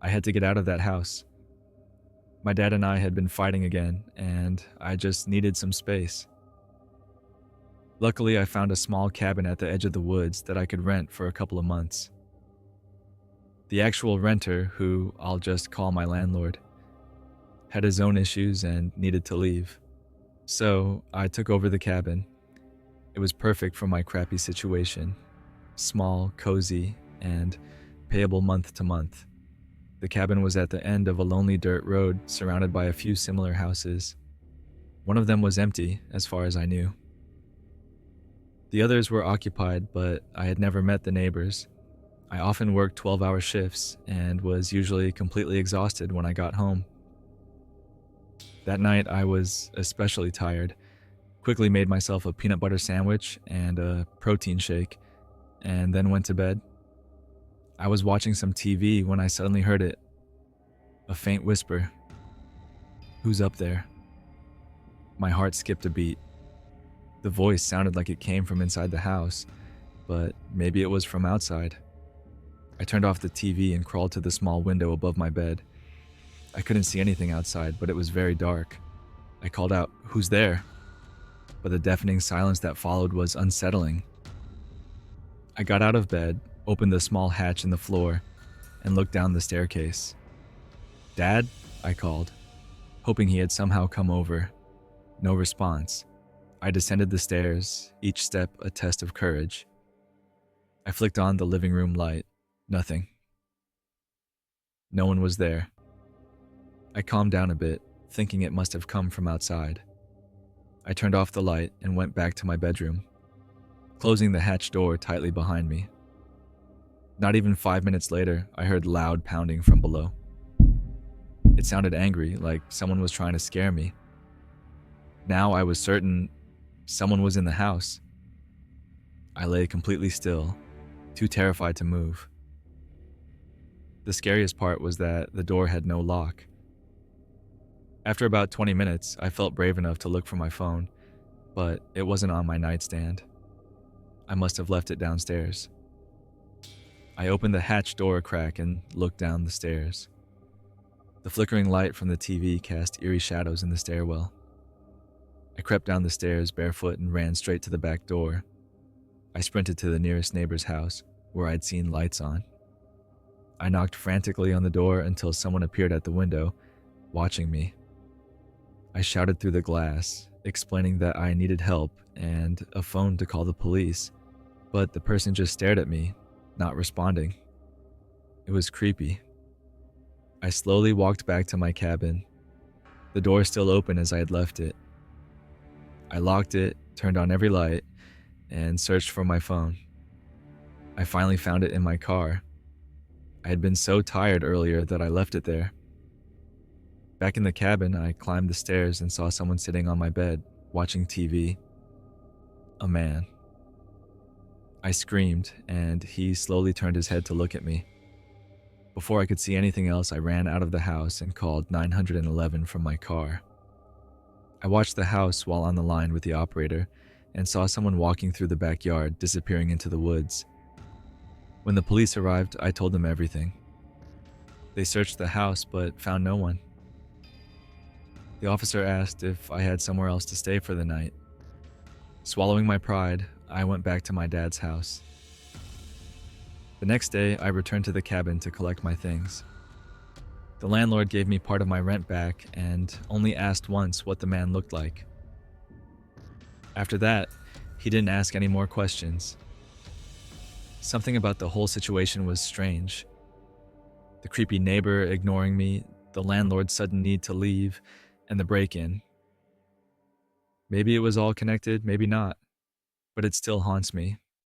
I had to get out of that house. My dad and I had been fighting again, and I just needed some space. Luckily, I found a small cabin at the edge of the woods that I could rent for a couple of months. The actual renter, who I'll just call my landlord, had his own issues and needed to leave. So I took over the cabin. It was perfect for my crappy situation: small, cozy, and payable month to month. The cabin was at the end of a lonely dirt road surrounded by a few similar houses. One of them was empty, as far as I knew. The others were occupied, but I had never met the neighbors. I often worked 12-hour shifts and was usually completely exhausted when I got home. That night, I was especially tired. Quickly made myself a peanut butter sandwich and a protein shake, and then went to bed. I was watching some TV when I suddenly heard it. A faint whisper. "Who's up there?" My heart skipped a beat. The voice sounded like it came from inside the house, but maybe it was from outside. I turned off the TV and crawled to the small window above my bed. I couldn't see anything outside, but it was very dark. I called out, "Who's there?" But the deafening silence that followed was unsettling. I got out of bed, opened the small hatch in the floor, and looked down the staircase. "Dad?" I called, hoping he had somehow come over. No response. I descended the stairs, each step a test of courage. I flicked on the living room light. Nothing. No one was there. I calmed down a bit, thinking it must have come from outside. I turned off the light and went back to my bedroom, closing the hatch door tightly behind me. Not even 5 minutes later, I heard loud pounding from below. It sounded angry, like someone was trying to scare me. Now I was certain someone was in the house. I lay completely still, too terrified to move. The scariest part was that the door had no lock. After about 20 minutes, I felt brave enough to look for my phone, but it wasn't on my nightstand. I must have left it downstairs. I opened the hatch door a crack and looked down the stairs. The flickering light from the TV cast eerie shadows in the stairwell. I crept down the stairs barefoot and ran straight to the back door. I sprinted to the nearest neighbor's house, where I'd seen lights on. I knocked frantically on the door until someone appeared at the window, watching me. I shouted through the glass, explaining that I needed help and a phone to call the police, but the person just stared at me, not responding. It was creepy. I slowly walked back to my cabin, the door still open as I had left it. I locked it, turned on every light, and searched for my phone. I finally found it in my car. I had been so tired earlier that I left it there. Back in the cabin, I climbed the stairs and saw someone sitting on my bed, watching TV. A man. I screamed, and he slowly turned his head to look at me. Before I could see anything else, I ran out of the house and called 911 from my car. I watched the house while on the line with the operator and saw someone walking through the backyard, disappearing into the woods. When the police arrived, I told them everything. They searched the house but found no one. The officer asked if I had somewhere else to stay for the night. Swallowing my pride, I went back to my dad's house. The next day, I returned to the cabin to collect my things. The landlord gave me part of my rent back and only asked once what the man looked like. After that, he didn't ask any more questions. Something about the whole situation was strange. The creepy neighbor ignoring me, the landlord's sudden need to leave, and the break-in. Maybe it was all connected, maybe not, but it still haunts me.